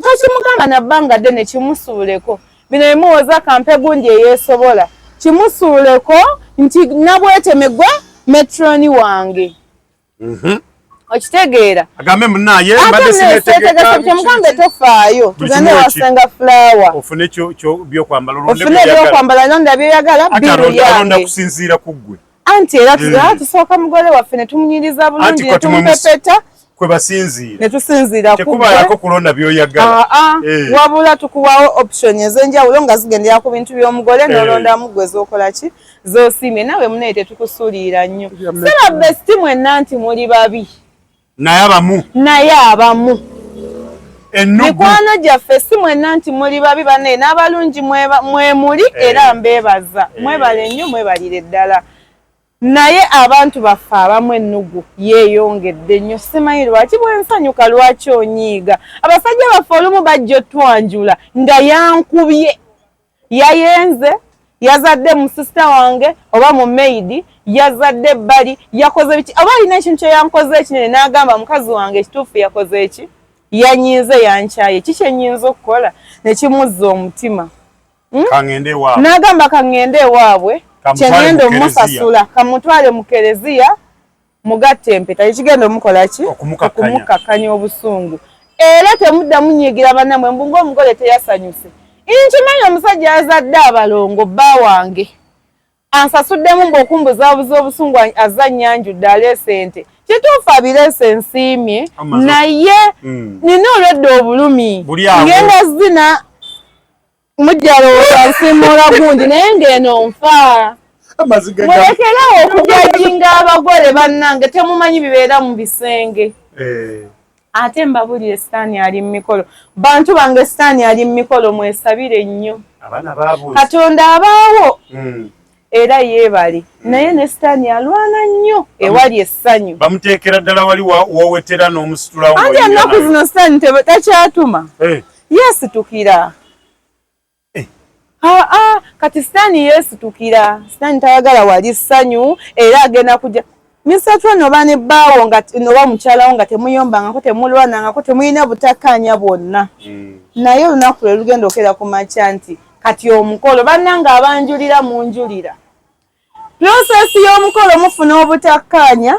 Kakimugamba nabbanga ddene kimusuuleko bino emuwoza kampe gundi eyeesobola kimusuuleko nti nabwetemegwe metroni wange okitegeera agambe munaye mbadde sinetegeka kyemugambe tofaayo tugende wasenga flower ofune kyo byokwambala ofune byokwambala londa byoyagala biru yange kusinziira kuggwe anti era tusooka mugole waffe ne tumunyiriza bulungi ne tumupepeta kwe basinziira ne tusinziira tekubaako kulonda byoyagala wabula tukuwawo option ez'enjawulo nga zigendera ku bintu by'omugole n'olondamu ggwe z'okola ki z'osiimye nawe munaye tetukusuulira nnyo sera besti mwenna nti muli babi naye abamu mikwano gyaffe si mwenna nti muli babi bannaye n'abalungi mwemuli era mbeebaza mwebale nnyo mwebalire ddala naye abantu baffe abamu ennugu yeeyongedde nnyo simanyi lwaki bwensanyuka lwaki onyiiga abasajja baffe olumu bajja otwanjula nga yankubye yayenze yazadde mu sisita wange oba mu maidi yazadde bbali yakoze biki oba alina ekintu kyeyankoze ekinene n'agamba mukazi wange ekituufu yakoze eki yanyiize yankyaye ki kyenyinza okukola ne kimuzza omutima n'agamba kaŋŋende ewaabwe kyengenda omusasula kamutwale mu kereziya mugatte empeta ekigenda omukola ki okumukakkanya obusungu era temuddamu nyiigira bannamwe mbu ng'omugole teyasanyuse nkimanyi omusajja yazadde abalongo bba wange ansasuddemu ng'okumbuzabuza obusungu azannyanjudde aleese ente kituufu abireese nsiimye naye nina olwedde obulumi ngenda zina mujjalowooza nsiimuula gundi naye ng'eno nfa mulekerawo okujajinga abagole bannange temumanyi bibeera mu bisenge ate mbabulire sitaani ali mu mikolo bantu bange sitaani ali mu mikolo mwesabire nnyo katonda abaawo era yeebale naye ne sitaani alwana nnyo ewali essanyu bamuteekera ddala wali wowetera n'omusitulawo anti ennaku zino sitaani takyatuma yeesitukira kati sitaani yeesitukira sitaani tayagala wali ssanyu era agenda kujja misatwa noba ne bbaawo noba mukyalawo nga temuyombangako temulwanangako temulina butakkaanya bwonna naye olunaku lwe lugenda okera ku makya nti kati omukolo bannanga abanjulira munjulira prosesi y'omukolo mufuna obutakkaanya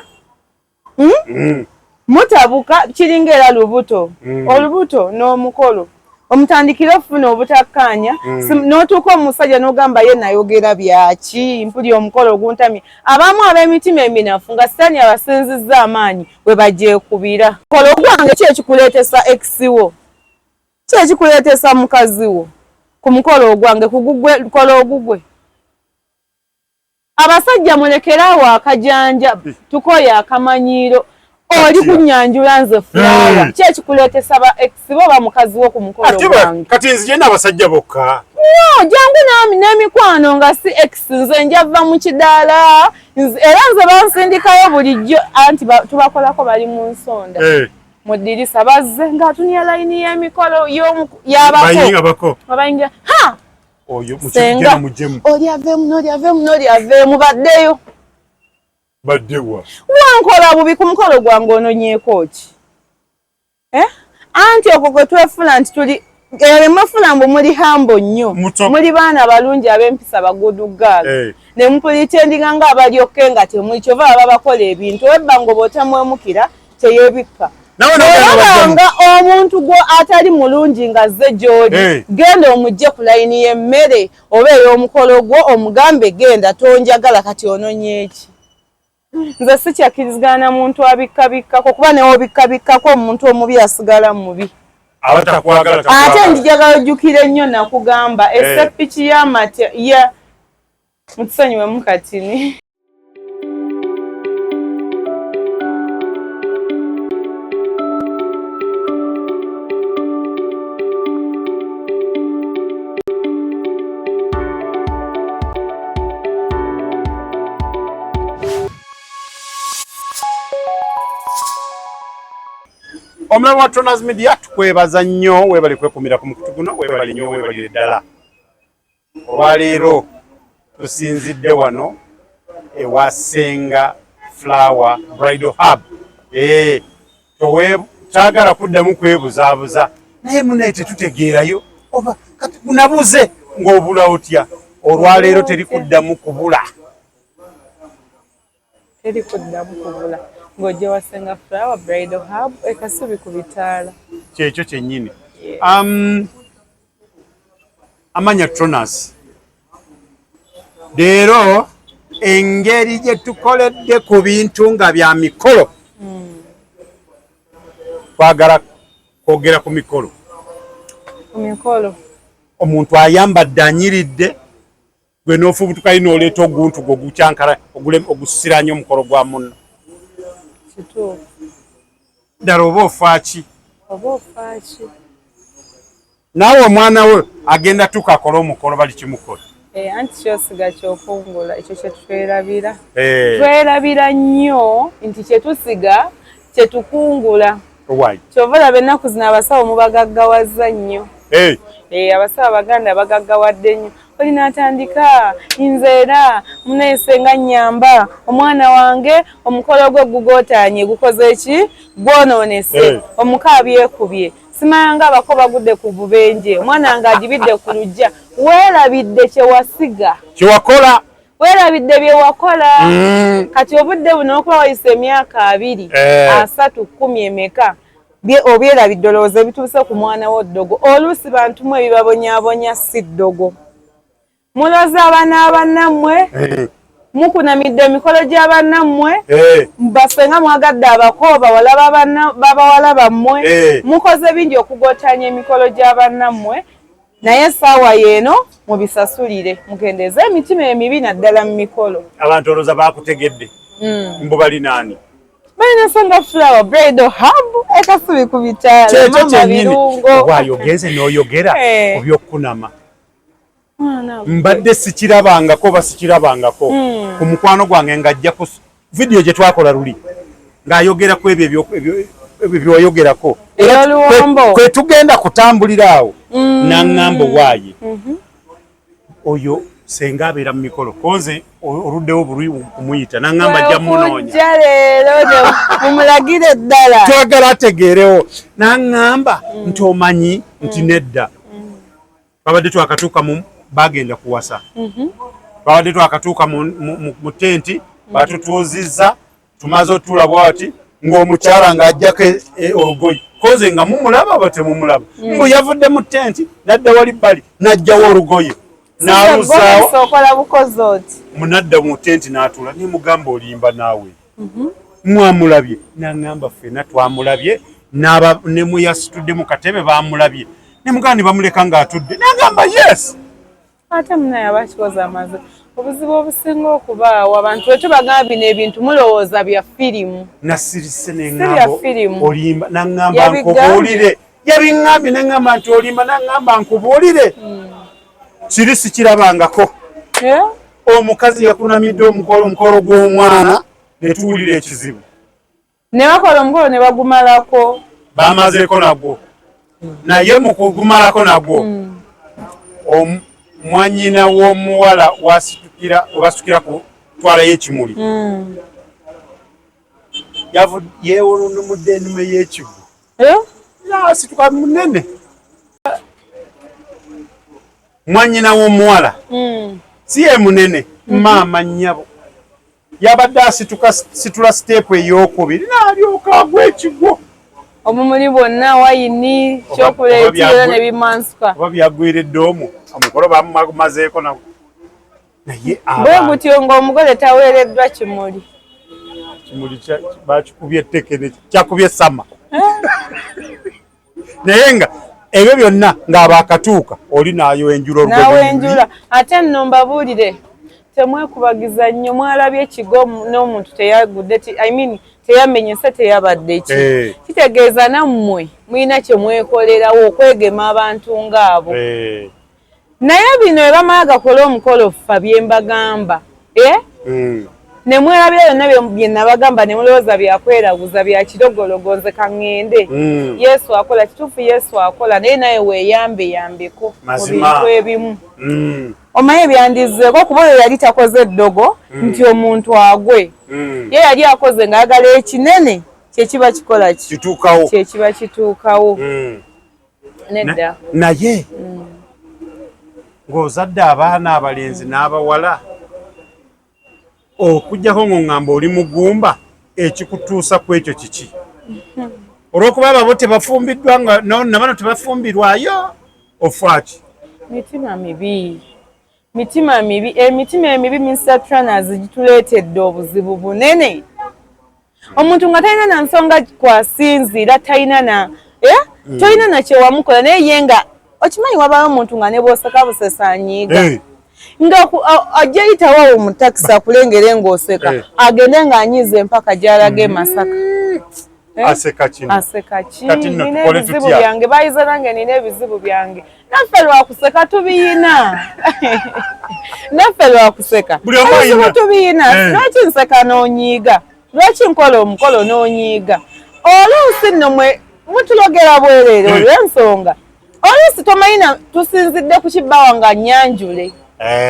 mutabuka kiringa era lubuto olubuto n'omukolo omutandikira ofuna obutakkaanya n'otuuka omusajja n'ogamba ye nayogera byaki mpuli omukolo oguntamye abamu ab'emitima eminafu nga sitaani abasinzizza amaanyi bwe bagyekubira kola ogwange ki ekikuleetesa ekisiwo ki ekikuleetesa mukazi wo ku mukolo ogwange kola ogugwe abasajja mulekeraawo akajanja tukoye akamanyiiro oli kunyanjula nze fulawa ki ekikuleetesa ba ekisibo ba mukazi wo ku mukolo gwange kati nzije n'abasajja bokka jangu n'emikwano nga si ex nze njava mu kidaala era nze bansindikayo bulijjo anti tubakolako bali mu nsonda mu ddirisa bazze ng'atunia layini y'emikolo y'abako abayingira oyo mukigera mujemu oli aveemu baddeyo baddewa wankola bubi ku mukolo gwange ononyeeko ki anti okwo gwe twefula nti tuli mwefula mbu muli hambo nnyo muli baana balungi ab'empisa bagudugaala ne mupulitendinga nga abalyokke nga temuli kyova baba bakola ebintu webba nga otamwemukira teyeebikka olabanga omuntu gwo atali mulungi nga zze gy'oli genda omugje ku layini y'emmere oba ey'omukolo gwo omugambe genda tonjagala kati ononyeeki nze sikyakkirizigana na muntu abikkabikkako kuba newoobikkabikkako omuntu omubi asigala mubi ate njagala ojjukire nnyo nakugamba esseppiki y'amatya mutusonyiwemu katini omulamu wa Tronaz Media tukwebaza nnyo webali kwekumira ku mukutu guno webali nnyo webalire ddala olwaleero tusinzidde wano ewa Senga Flower Bridal Hub kyagala kuddamu kwebuzaabuza naye munaye tetutegeerayo oba kati gunabuze ng'obula otya olwaleero terikuddamu kubula ng'ojja wasenga Flower Bridal Hub ekasubi ku bitaala kyekyo kyennyini amanya Tronas leero engeri gye tukoledde ku bintu nga bya mikolo twagala kwogera ku mikolo omuntu ayambadde anyiridde gwe n'ofubutukayo n'oleeta oguntu gwe ogukyankala ogusiranya omukolo gwa munno ddala oba ofaaki naawe omwana we agenda tukakola omukolo bali kimukola anti kyosiga kyokungula ekyo kyetwerabira twerabira nnyo nti kyetusiga kyetukungula kyova olaba ennaku zino abasawo mubagaggawaza nnyo abasawo abaganda bagaggawadde nnyo oli n'atandika nze era muneesenga nnyamba omwana wange omukolo gwe gugootaanye gukoze ki gwonoonese omuka byekubye simanga abako bagudde ku bubenje omwana nga agibidde ku lujja weerabidde kyewasiga kyewakola weerabidde byewakola kati obudde buno okuba wayise emyaka 2 3 10 emeka obyerabidde olowooza ebituuse ku mwana w'oddogo oluusi bantu mu ebibabonyaabonya si ddogo muloza abaana bannammwe mukunamidde emikolo gy'abannammwe basenga mwagadde abako babawala bammwe mukoze bingi okugootaanya emikolo gy'abannammwe naye essaawa yeeno mubisasulire mukendeeze emitima emibi naddala mu mikolo abantu olowooza baakutegedde mbu bali naani balina Senga Flower Bridal Hub ekasubi ku bitaala mama birungo waayogenze n'oyogera obyokkunama mbadde sikirabangako oba sikirabangako ku mukwano gwange ng'ajja ku vidiyo gye twakola luli ng'ayogera ku ebyo byoyogerako kwe tugenda kutambulira awo n'aŋŋamba waaye oyo senga abeera mu mikolo koze oluddewo buli kumuyita n'aŋŋamba ajja munoonya leero mumulagire eddala twagala ategeerewo n'aŋŋamba nti omanyi nti nedda babadde twakatuuka mu bagenda kuwasa babadde twakatuuka mu tenti batutuuzizza tumaze otula bwati ng'omukyala ng'ajjako olugoye koze nga mumulaba oba temumulaba mbu yavudde mu tenti nadda wali bbali n'ajjawo olugoye n'aluzaawo munadda mu tenti n'atula nimugamba olimba naawe mwamulabye n'aŋŋamba ffenna twamulabye ne muyasitudde mu katebe baamulabye nemugamba ne bamuleka ng'atudde n'aŋŋamba yes ate munaye abakikoze amaze obuzibu obusinga okubaawo abantu bwe tubagamba bino ebintu mulowooza bya firimu nasirise neŋŋamba olimba n'aŋŋamba nkubuulire yabiŋŋambye n'aŋŋamba nti olimba n'aŋŋamba nkubuulire kiri sikirabangako omukazi yakunamidde omukolo gw'omwana ne tuwulira ekizibu ne bakola omukolo ne bagumalako bamazeeko nagwo naye mu kugumalako nagwo mwanyina w'omuwala wasukira ku twala y'ekimuli yeewolonumudde ennume y'ekivu yasituka munene mwanyina w'omuwala si ye munene maama nnyabo yabadde asitula siteepu ey'okubiri n'alyoka agwa ekigwo omumuli bwonna wayini kyokuleetera ne bimansuka oba byagwiridde omu omukolo bamumazeeko nago naye bwe gutyo ng'omugole taweereddwa kimuli bakikubye etteke kyakubye sama naye nga ebyo byonna ng'abaakatuuka oli n'ayoenjula n'awenjula ate nno mbabuulire temwekubagiza nnyo mwalabye ekigo n'omuntu teyagudde teyamenyese teyabadde ki kitegeeza nammwe mulina kye mwekolerawo okwegema abantu ng'abo naye bino bwe bamala gakola omukolo ffa bye mbagamba ne mwerabira byonna bye nabagamba ne mulowooza byakweraguza bya kirogologonze kaŋŋende yesu akola kituufu yesu akola naye naye weeyambeyambeko mu bintu ebimu omanyi byandizeeko kuba oyo yali takoze eddogo nti omuntu agwe ye yali akoze ng'ayagala ekinene kyekiba kikola ki kituukawo kyekiba kituukawo nedda naye ng'ozadde abaana abalenzi n'abawala okujjako ng'oŋŋamba oli mugumba ekikutuusa ku ekyo kiki olw'okuba ababo tebafumbiddwa nga nabano tebafumbirwayo ofwaki mitima mibi emitima emibi Mr. Tranners gituleetedde obuzibu bunene omuntu nga talina na nsonga kwasinziira talina na kyewamukola naye ye nga okimanyi wabawo omuntu nga ne bw'oseka busesa anyiiga nga ajja yitawo mu takisi akulengere ng'oseka agende ng'anyiiza empaka gy'alaga e Masaka aseka ki nina ebizibu byange bayiza nange nina ebizibu byange naffe lwakuseka tubiyina naffe lwakuseka ebizibu tubiyina lwaki nseka n'onyiiga lwaki nkola omukolo n'onyiiga oluusi nno mutulogera bwereere olw'ensonga oluusi tomanyina tusinzidde ku kibbawa nga nnyanjule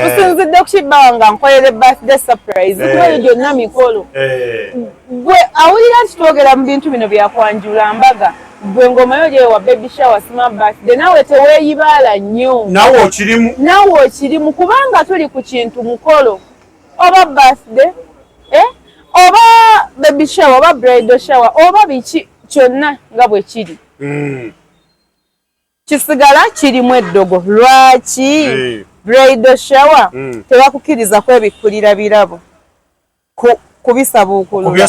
tusinzidde ku kibbawa nga nkolere birthday surprise kubeyo gyonna mikolo gwe awulira nti twogera mu bintu bino byakwanjula mbaga gwe ng'omayo gyewa baby shower smart birthday naawe teweeyibaala nnyo naawe okirimu kubanga tuli ku kintu mukolo oba birthday oba baby shower oba bridal shower oba biki kyonna nga bwe kiri kisigala kirimu eddogo lwaki bridal shower tebakukiriza kwebikkulira birabo kubisabuukulula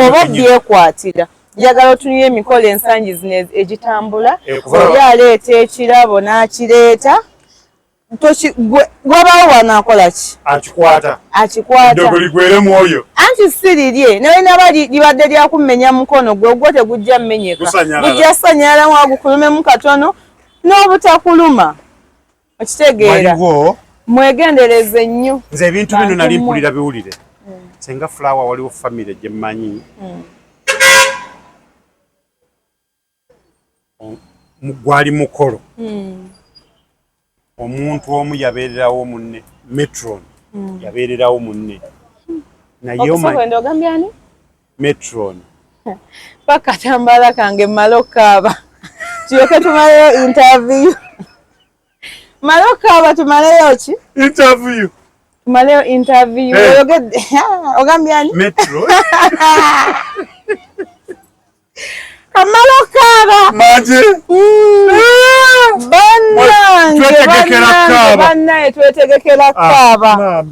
oba byekwatira njagala otunire emikolo ensangi zino egitambula oli aleeta ekirabo n'akireeta wabawo wanaakola ki akikwata anti si lirye naye naba libadde lyakumenya mukono gwe ogwo tegujja mmenyeka gujja sanyala wagukulumemu katono n'obutakuluma okitegeera mwegendereze nnyo nze ebintu bino nali mpulira biwulire senga Flower waliwo famire gye mmanyi gwali mukolo omuntu omu yabeererawo munne Metron yabeererawo munne naye Metron pakatambala kange mmala okkaaba tulyoke tumaleyo interview mmala okkaaba tumaleyo ki interview tumaleyo interview oyogedde ogambye ani Metron kamala okkaaba manje bannaye twetegekera kkaaba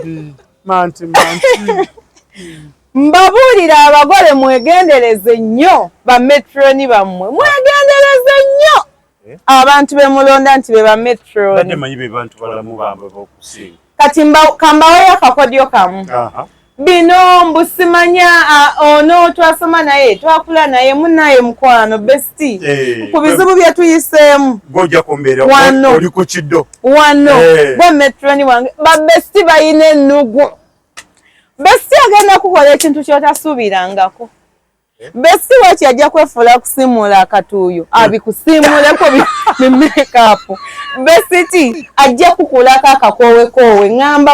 mbabuulira abagole mwegendereze nnyo bametroni bammwe mwegendereze nnyo abantu bemulonda nti be bametroni kati kambaweyo akakodyo kamu bino mbusimanya ono twasoma naye twakula naye munaye mukwano besti ku bizibu bye tuyiseemu wano gwe metroni wange babesti bayina ennugu besti agenda kukola ekintu kyotasuubirangako besti waki ajja kwefuula kusimuula akatuuyo abikusiimuleko bimekaapu besiti ajja kukulako akakowekoowe ŋŋamba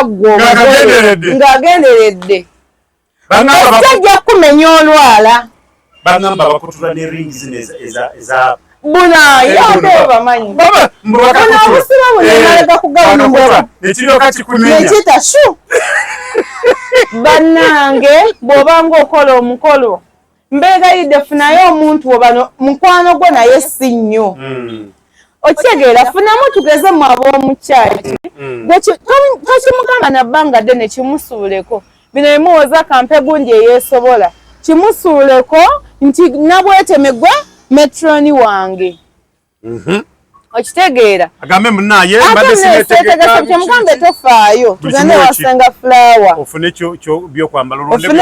ng'agenderedde besti ajja kumenya olwala buna yate bamanyi buna obusiba bunenalega kugabumbwa nekita shu bannange bw'obanga okola omukolo mbeegayidde funayo omuntu obano mukwano gwo naye si nnyo okitegeera funamu tugeze mu ab'omukyaki tokimugamba nabbanga ddene kimusuuleko bino emuwoza kampe gundi eyeesobola kimusuuleko nti nabweteme gwe metroni wange okitegeera agambe munaye kyemugambe tofaayo tugende wasenga Flower ofune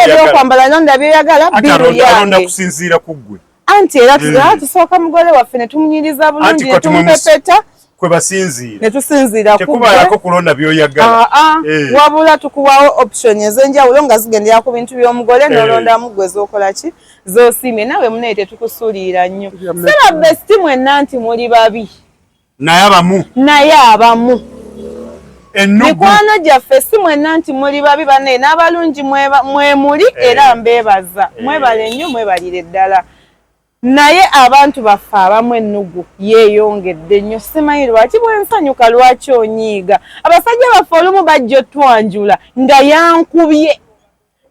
ebyokwambala londa byoyagala biru yange kusinziira ku ggwe anti era tusooka mugole waffe ne tumunyiriza bulungi ne tumupepeta kwe basinziira ne tusinziira tekubalako kulonda byoyagala wabula tukubawo option ez'enjawulo nga zigendera ku bintu by'omugole n'olondamu gwe z'okola ki z'osiimye nawe munaye tetukusuulira nnyo saba besti mwenna nti muli babi naye abamu mikwano gyaffe si mwenna nti muli babi bannaye n'abalungi mwe muli era mbeebaza mwebale nnyo mwebalire ddala naye abantu baffe abamu ennugu yeeyongedde nnyo. Simanyi lwaki bwensanyuka lwaki onyiiga. Abasajja baffe olumu bajja otwanjula nga yankubye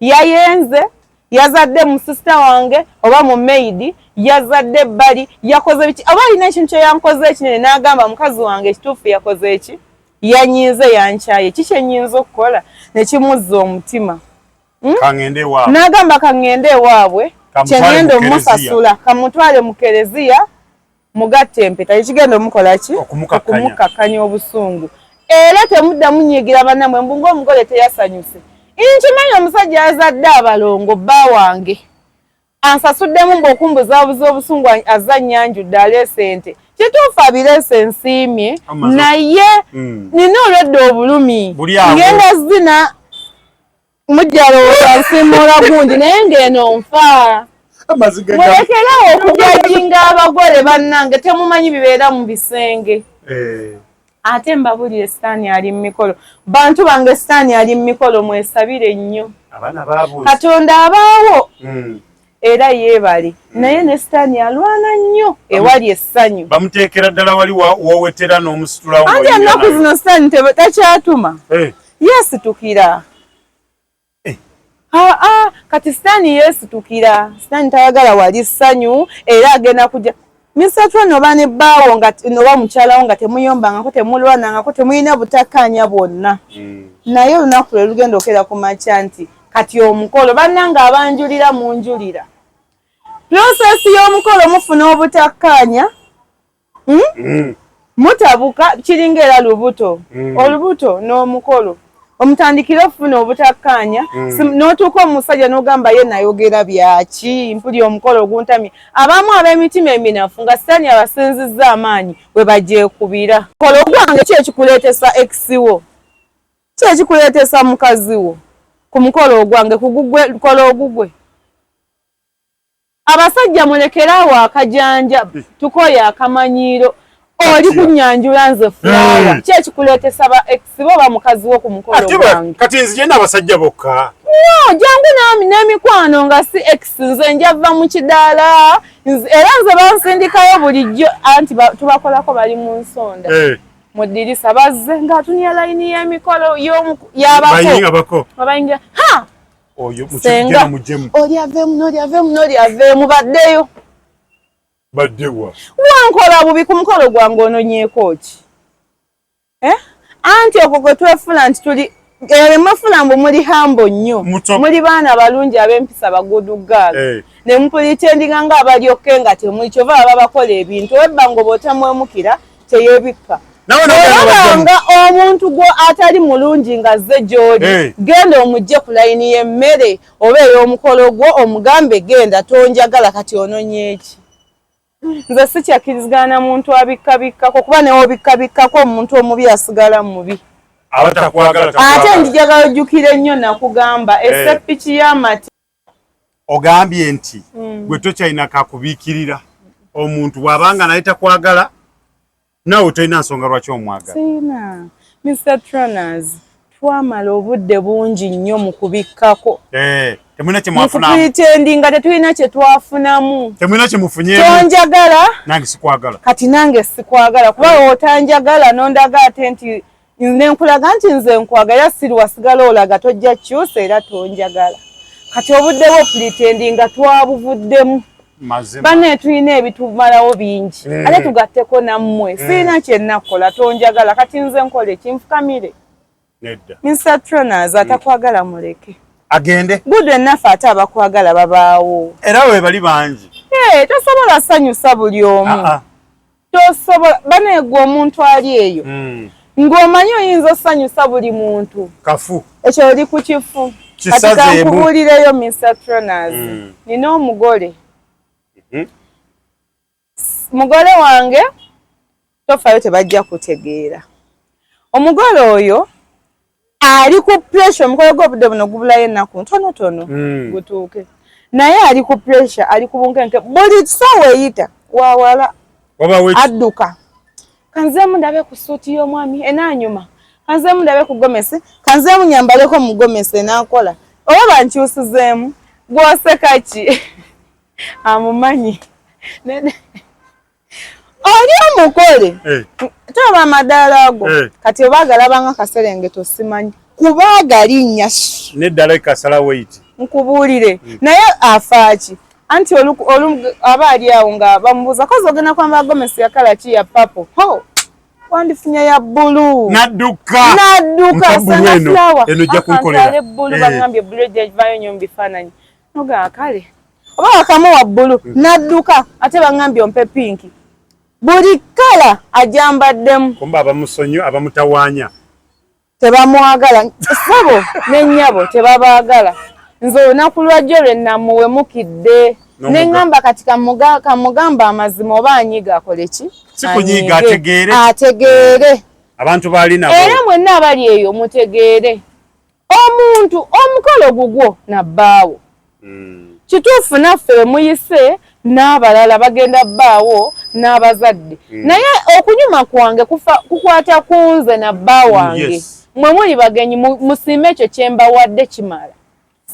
yayenze yazadde mu sisita wange oba mu maidi yazadde ebbali yakoze biki aba alina ekintu kye yankoze ekinene n'agamba mukazi wange ekituufu yakoze eki yanyiize yankyaye kikyenyinza okukola nekimuzza omutima n'agamba kaŋŋende ewaabwe kyengenda omusasula kamutwale mu kereziya mugatte empeta ekigenda omukola ki okumukkakkanya obusungu era temuddamu nyiigira bannamwe mbu ng'omugole teyasanyuse. Nkimanyi omusajja yazadde abalongo bba wange ansasuddemu ng'okumbuzaabuza obusungu azannya anjudde aleese ente kituufu abireese nsiimye naye nina olwedde obulumi ngenda zina mujjalowooza nsiimuula gundi naye ng'eno nfa mulekerawo okujajinga abagole bannange temumanyi bibeera mu bisenge. Ate mbabulire sitaani ali mu mikolo bantu bange sitaani ali mu mikolo mwesabire nnyo Katonda abaawo era yeebale naye ne sitaani alwana nnyo ewali essanyu bamuteekera ddala wali wowetera n'omusitulawo anti ennaku zino sitaani takyatuma yeesitukira kati sitaani yeesitukira sitaani tayagala wali ssanyu era agenda kujja Misatwa noba ne bbaawo nga noba mukyalawo nga temuyombangako temulwanangako temulina butakkaanya bwonna naye olunaku lwe lugenda okera ku makya nti kati omukolo bannanga abanjulira munjulira prosesi y'omukolo mufuna obutakkaanya mutabuka kiringa era lubuto olubuto n'omukolo omutandikira ofuna obutakkaanya n'otuuka omusajja n'ogamba ye nayogera byaki mpuli omukolo oguntamye abamu ab'emitima eminafu nga sitaani abasinzizza amaanyi bwe bagyekubira kolo gwange ki ekikuleetesa ekisiwo ki ekikuleetesa mukazi wo ku mukolo ogwange kola ogugwe abasajja mulekeraawo akajanja tukoye akamanyiiro oli kunyanjula nze fulawa ki ekikuleetesa ba ekisibo ba mukazi wo ku mukolo gwange kati nzije n'abasajja bokka jangu nami n'emikwano nga si ex nze njava mu kidaala era nze bansindikayo bulijjo anti tubakolako bali mu nsonda mu ddirisa bazze ng'atunya layini y'emikolo y'abako abayingira oyo mukigera mujemu oli aveemu baddeyo baddewa wankola bubi ku mukolo gwange ononyeeko ki anti okwo gwe twefula nti tuli mwefula mbu muli hambo nnyo muli baana balungi ab'empisa bagudugaala ne mupulitendinga nga abalyokke nga temuli kyova aba bakola ebintu webbanga oba otamwemukira teyeebikka olabanga omuntu gwo atali mulungi nga zze gy'oli genda omugje ku layini y'emmere oba ey'omukolo gwo omugambe genda tonjagala kati ononyeeki nze sikyakkirizigana muntu abikkabikkako kuba newoobikkabikkako omuntu omubi asigala mubi ate njagala ojjukire nnyo nakugamba esseppiki y'amati ogambye nti gwe tokyalina kakubiikirira omuntu bw'abanga naye takwagala naawe tolina nsonga lwaki omwagala siina Mr. Tranners twamala obudde bungi nnyo mu kubikkako temulina kye mwafunamu mukupulitendinga tetulina kye twafunamu temulina kye mufunyeemu tonjagala nange sikwagala kati nange sikwagala kuba otanjagala nondaga ate nti nenkulaga nti nze nkwagala siri wasigala olaga tojja kyusa era tonjagala kati obudde bwo pulitendinga twabuvuddemu bane tulina ebitumalawo bingi ate tugatteko nammwe sirina kyennakola tonjagala kati nze nkola ekinfukamire Mr. Tranners atakwagala muleke agende gudu ennaffe ate abakwagala babaawo era we bali bangi tosobola sanyusa buli omu tosobola baneegwa omuntu ali eyo ng'omanyi oyinza osanyusa buli muntu kafu ekyo oli ku kifu kati kankubuulireyo Mr. Tranners nina omugole mugole wange tofayo tebajja kutegeera omugole oyo ali ku pressure omukolo gw'obudde buno gubulayo ennaku ntonotono gutuuke naye ali ku pressure ali ku bunkenke buli ssaawa eyita wawala adduka kanzeemu ndabe ku suuti y'omwami enaanyuma kanzeemu ndabe ku gomesi kanzeemu nyambaleko mu gomesi enaakola oba bankyusizeemu gw'oseka ki amumanyi oli omukole toba amadaala ago kati obaagala banga Kaserengeto simanyi kubaaga linnya neddala ekasala wait nkubuulire naye afaaki anti aba ali awo nga bamubuuza kozi ogenda kwambala gomesi ya kala ki ya papo wandifunya ya bbulu nadduka sanga fulawa eno jja kunkolera bbulu bangambye bbulu ejjavayo nnyo mu bifaananyi nogaa kale oba wakamu wa bbulu nadduka ate bangambye ompe pinki buli kala ajambaddemu kumba abamusonyo abamutawaanya tebamwagala sabo n'ennyabo tebabaagala nze olunaku lwajjo lwe namuwemukidde neŋŋamba kati kamugamba amazima oba anyiga akole ki si kunyiga ategeere abantu baali nabo era mwenna abali eyo mutegeere omuntu omukolo gugwo nabbaawo kituufu naffe we muyise n'abalala bagenda bbaawo n'abazadde naye okunyuma kwange kukwata ku nze na bba wange mwe muli bagenyi musiime ekyo kye mbawadde kimala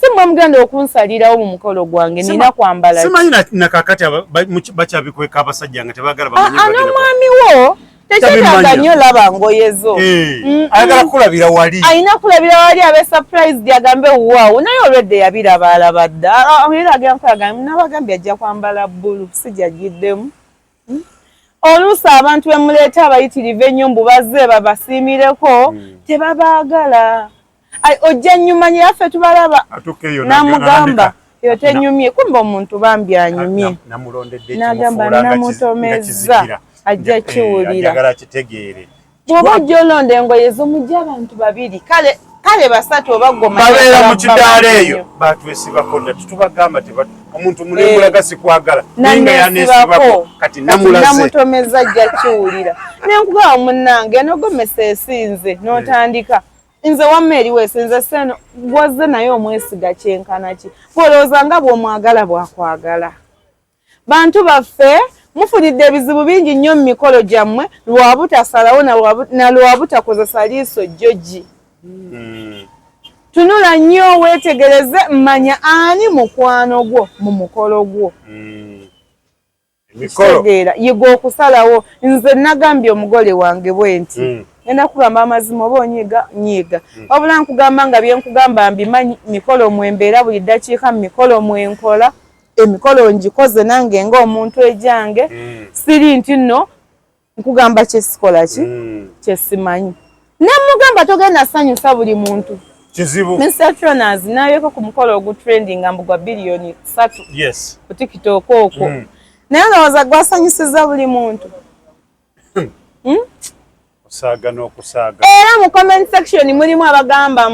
si mwe mugenda okunsalirawo mu mukolo gwange nina kwambala simanyi nakakati bakyabikweka abasajja nga tebaagala n'omwami wo tekyetaaga nnyo laba ngoyezo ayagala kulabira wali ayina kulabira wali abe surprised agambe waawo naye olwedde yabiraba alaba dda era agenda nabagambye ajja kwambala bbulu sijagiddemu oluusi abantu bemuleeta abayitirivu ennyo mbu bazze babasiimireko tebabaagala ojja nnyuma nyeyaffe tubalaba namugamba yo tenyumye kumbe omuntu bambi anyumye nagamba namutomeza ajja kiwulira bw'oba ojja olonda engoye z'omujja abantu babiri kale basatu oba babeera mu kidaala eyo batwesibakonda tetubagamba omuntu mulembulaga sikwagala ninga yaneesibako kati namutomeza ajja kiwulira nenkugaba munnange nogomesa esinze n'otandika nze wamma eriweese nze seno gwazze naye omwesiga kyenkana ki bw'olowooza nga bw'omwagala bwakwagala bantu baffe mufunidde ebizibu bingi nnyo mu mikolo gyammwe lwabutasalawo na lwabutakozesa liiso jjogi tunula nnyo weetegereze manya ani mukwano gwo mu mukolo gwo tegeera yiga okusalawo nze nagambye omugole wange bwe nti ngenda kugamba amazima oba onyiga wabula nkugamba nga byenkugamba mbimanyi mikolo mwembeera buli ddakiika mu mikolo mwenkola emikolo ngikoze nange ng'omuntu ejange siri nti nno nkugamba kyesikola ki kyesimanyi nemugamba togenda sanyusa buli muntu kizibu Mr. Troners nayeeko ku mukolo ogutrendinga mbu gwa biliyoni 3 ku TikTok okwo naye olowooza gwasanyusiza buli muntu kusaaga n'okusaaga era mu comment section mulimu abagamba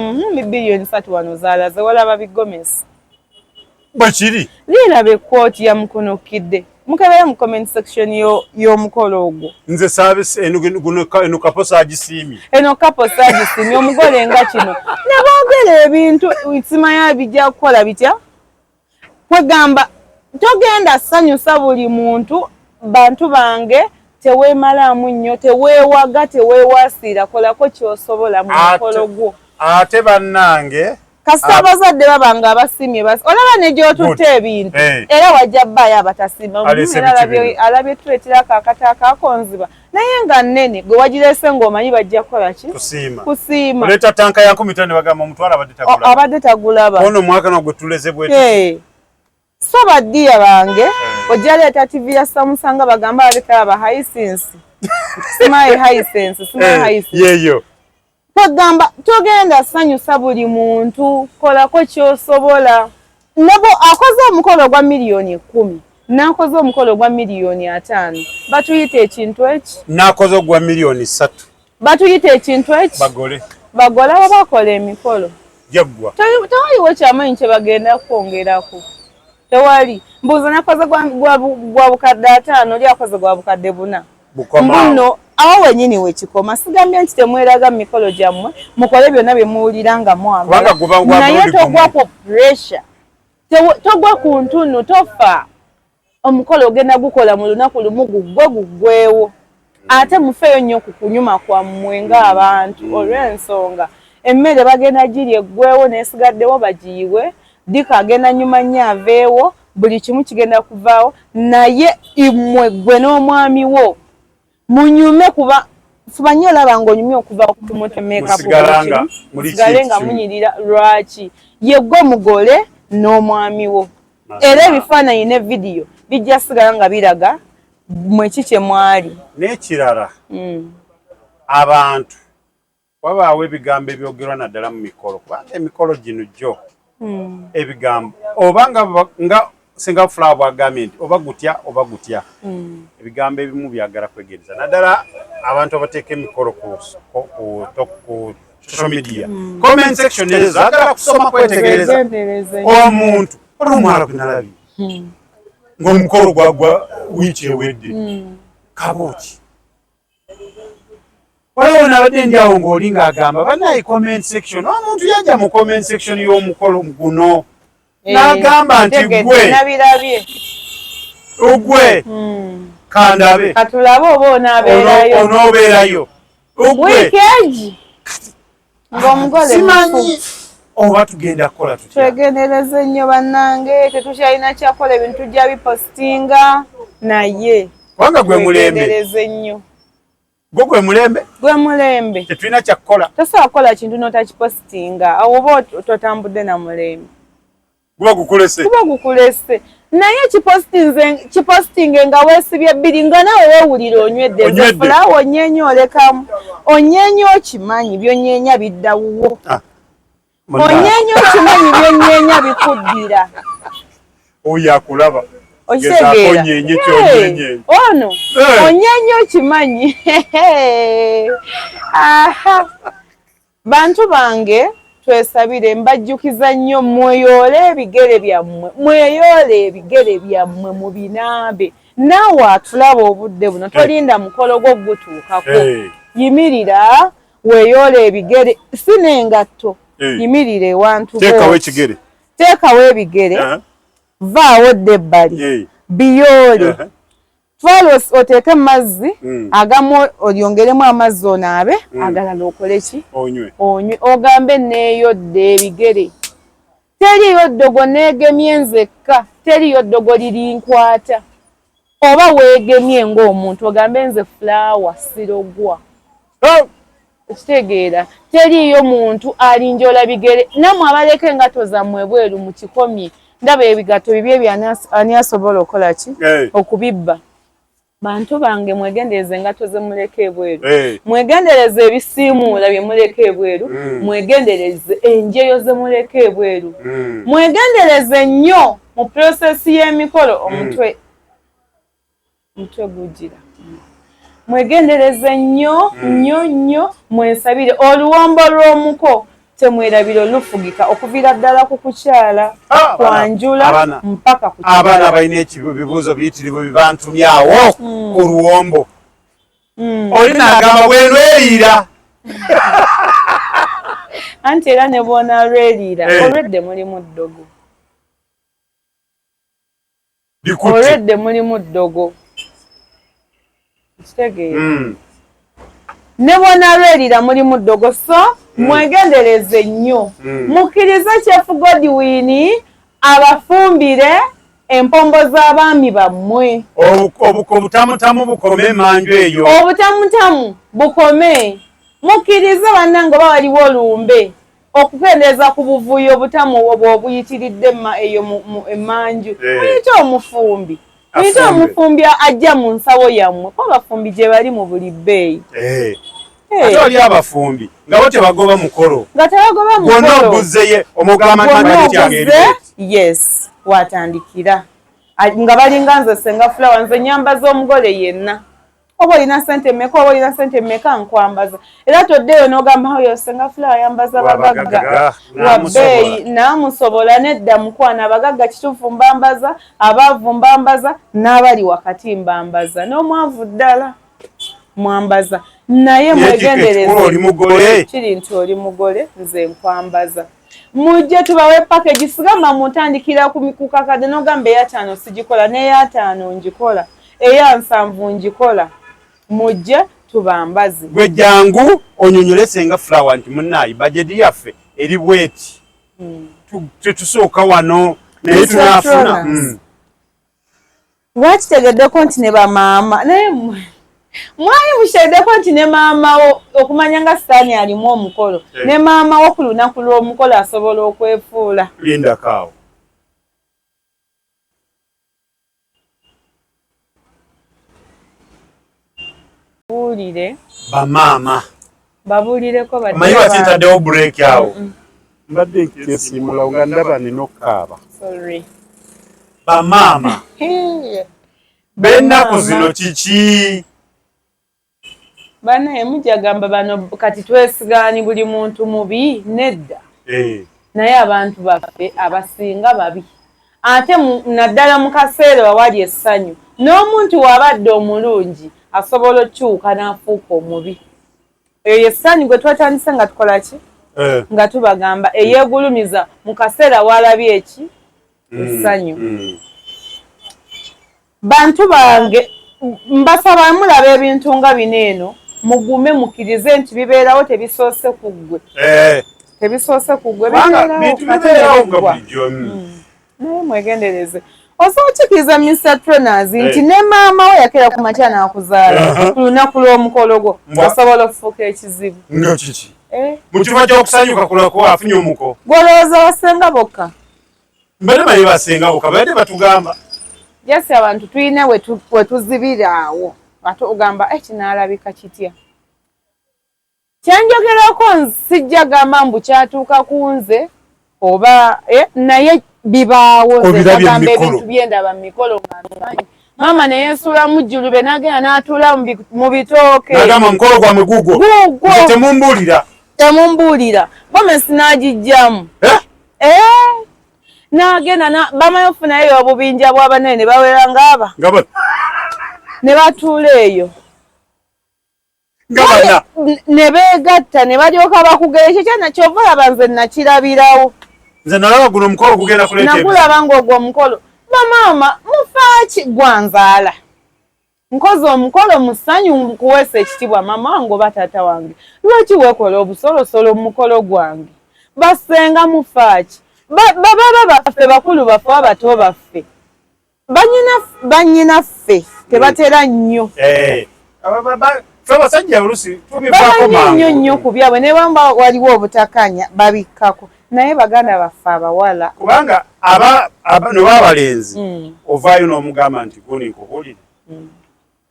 biliyoni 3 wano zaalaze walaba bigomesi bwekiri liiraba ekkooti yamukunukidde mukebera mu comment section y'omukolo ogwo nze saabisi eno kaposa agisiimye omugole nga kino ne boogera ebintu simanyi bijja kukola bitya kwegamba togenda sanyusa buli muntu bantu bange teweemalaamu nnyo teweewaga teweewaasiira kolako kyosobola mu mukolo gwo ate bannange kasita abazadde babanga abasiimye olaba ne gy'otutte ebintu era wajja bbaayo abatasiima alabye tuleeterako akata akakonziba naye nga nnene gwe wagireese ng'omanyi bajja kukola ki kusiima oleeta tanka ya 15 ne bagamba omutwala abadde tagulaba ono omwaka nagwe tuleze bwete so baddiya bange ojja leeta TV ya Samusanga bagamba ababikala ba Hisense simayi Hisense yeyo kwegamba togenda sanyusa buli muntu kolako kyosobola nabo akoze omukolo gwa miliyoni 10 nakoze omukolo gwa miliyoni 5 batuyita ekintu eki nakoze ogwa miliyoni 3 batuyita ekintu eki bagole abo bakola emikolo jaggwa tewaliwo kyamaanyi kye bagenda kwongerako tewali mbuuza nakoze gwa bukadde 5 oli akoze gwa bukadde 4 mbuno awo wenyini wekikoma sigambye nti temweraga mu mikolo gyammwe mukole byonna bye muwulira nga mwagala naye togwa ku pressure togwa ku ntunu tofa omukolo ogenda gukola mu lunaku lumu guggwewo ate mufeeyo nnyo ku kunyuma kwammwe ng'abantu olw'ensonga emmere bagenda giri eggwewo n'esigaddewo bagiyiwe dika agenda nyuma nnyo aveewo buli kimu kigenda kuvaawo naye imwe gwe n'omwami wo munyume kuba fuba nnyo olaba ng'onyumye okuva kumusigale nga munyirira lwaki ye gwe mugole n'omwami wo era ebifaananyi ne vidiyo bijja sigala nga biraga mweki kye mwali n'ekirala abantu wabaawo ebigambo ebyogerwa naddala mu mikolo kubanga emikolo gino gyo ebigambo oba nga singa Flower bw'agambye nti oba gutya ebigambo ebimu byagala kwegereza naddala abantu abateeka emikolo ku social media comment section ezo agala kusoma kwetegereza omuntu olw'omwala gwe nalabye ng'omukolo gwagwa wiiki ewedde kabooti waliwo nabadde ndi awo ng'oli ng'agamba bannaye comment section omuntu yajja mu comment section y'omukolo guno n'agamba nti gwe kandabe katulabe oba onoobeerayo wiikeegi ng'omugole simanyi oba tugenda kukola twegendereze nnyo bannange tetukyalina kyakola ebintu tujja bipositinga naye kubanga gwe mulembe nnyo gwe mulembe tetulina kyakukola tosobola kukola kintu n'otakipositinga awo oba totambudde na mulembe guba gukulese naye kipositinge nga weesibye bbiri nga naawe weewulira onywedde fulaawa onyeenya olekamu onyeenya okimanyi byonyeenya biddawuwo onyeenya okimanyi byonyeenya bikuddira oyo akulaba okitegeera ono onyeenya okimanyi bantu bange twesabire mbajjukiza nnyo mweyoole ebigere byammwe mu binaabe naawe atulaba obudde buno tolinda mukolo gwo gutuukako yimirira weeyoole ebigere si n'engatto yimirira ewantu teekawo ebigere vaawo dde ebbali biyoole twala oteeke mazzi agamu olyongeremu amazzi onaabe agalala okole ki onywe ogambe neeyodde ebigere teriyo ddogo neegemye nzekka teriyo ddogo lirinkwata oba weegemye ng'omuntu ogambe nze Flower sirogwa okitegeera teriyo muntu alinjola bigere nammwe abaleka engato zammwe bweru mu kikomye ndaba ebigato bibi ebyo ani asobola okukola ki okubibba bantu bange mwegendereze engato ze muleka ebweru mwegendereze ebisiimuula bye muleka ebweru mwegendereze enjeyo ze muleka ebweru mwegendereze nnyo mu prosesi y'emikolo omutwe gugira mwegendereze nnyo mwensabire oluwombo lw'omuko temwerabira olufugika okuviira ddala ku kukyala kwanjula mpaka ku abaana balina ebibuuzo biyitirivu bibantumyawo ku luwombo oli n'agamba bwenweriira anti era ne bw'onaalweriira olwedde mulimu ddogo kitegeera ne bw'onaalweriira mulimu ddogo so mwegendereze nnyo mukkirize Chef Godwin abafumbire empombo z'abaami bammwe obutamutamu bukome emanju eyo obutamutamu bukome mukkirize bannange oba waliwo olumbe okukendeeza ku buvuyo obutamu obwo obuyitiridde eyo emanju muyite omufumbi ajja mu nsawo yammwe ko abafumbi gye bali mu buli bbeeyi ate oli abafumbi nga bo tebagoba mukolo gwonna oguzeye yes watandikira nga balinga nze Senga Flower nze nyambaza omugole yenna oba olina sente mmeka nkwambaza era toddeyo n'ogamba oyo Senga Flower yambaza bagagga wabbeeyi naamusobola nedda mukwana abagagga kituufu mbambaza abaavu mbambaza n'abali wakati mbambaza n'omwavu ddala mwambaza naye mwegendereze kiri nti oli mugole nze nkwambaza mujje tubawe package sigamba mutandikira ku kakade n'ogamba eya5 sigikola n'eya5 njikola eya7 njikola mujje tubambazi gwe jangu onyonyole Senga Flower nti munnayi bajeti yaffe eri bweti tetusooka wano naye tunafuna Lwakitegeddeko nti ne bamaama naye mwali mukitegedeko nti ne maamawo okumanya nga sitaani alimu omukolo ne maamawo ku lunaku lw'omukolo asobola okwefuula. Lindakaawo. Buulire bamaama babuulireko manyi wati ntaddewo break awo. Mbadde nkyesiimula nga ndaba nina okukaaba. Bamaama b'ennaku zino kiki? Banaye mujagamba bano kati twesigaani buli muntu mubi nedda. Naye abantu baffe abasinga babi. Ate naddala mu kaseera awali essanyu n'omuntu w'abadde omulungi asobola okyuka n'afuuka omubi. Eyo essanyu gwe twatandise nga tukola ki? Nga tubagamba eyeegulumiza mu kaseera waalabye eki? Essanyu. Bantu bange mbasaba mulaba ebintu nga bino eno mugume mukkirize nti bibeerawo tebisoose ku ggwe. Tebisoose ku ggwe bibeerawo. Naye mwegendereze. Osobola okkiriza Mr. Trainers nti ne maama we yakera ku makya n'akuzaala ku lunaku lw'omukolo gwo osobola okufuuka ekizibu. Nga kiki? Mu kifo ky'okusanyuka kulako afunye omuko. Gw'olowooza basenga bokka? Mbadde bayi basenga bokka badde batugamba. Jasi abantu tuyina we tuzibiraawo ate ogamba kinaalabika kitya. Kyenjogerako sijja gamba mbu kyatuuka ku nze oba naye bibaawo nzegamba ebintu byendaba mu mikolo ng'amanyi. Maama ne yeesuula mu jjulube n'agenda n'atuula mu bitooke. N'agamba mukolo gwammwe gugwo. Temumbuulira. Temumbuulira. Gomesi n'agijjamu. N'agenda bamayo ofunayo obubinja bw'abanene ne bawera ng'aba. Ne batuula eyo. Ne beegatta ne balyoka bakugera ekyo kyana kyova olaba nze nakirabirawo. Nze nalaba guno omukolo gugenda kuleeta ebyo. Nagulaba ng'ogwo omukolo. Bamaama mufaaki gwanzaala. Nkoze omukolo mu ssanyu nkuweesa ekitibwa maama wange oba taata wange. Lwaki weekola obusolosolo mu mukolo gwange? Basenga mufaaki. Baba baffe bakulu baffe abato baffe. Bannyinaffe tebatera nnyo. Abasajja oluusi tubivaako mangu. Nnyo ku byabwe ne bamba waliwo obutakanya babikkako. Naye baganda baffe abawala. Kubanga ne b'abalenzi ovaayo n'omugamba nti guni nkubuulire.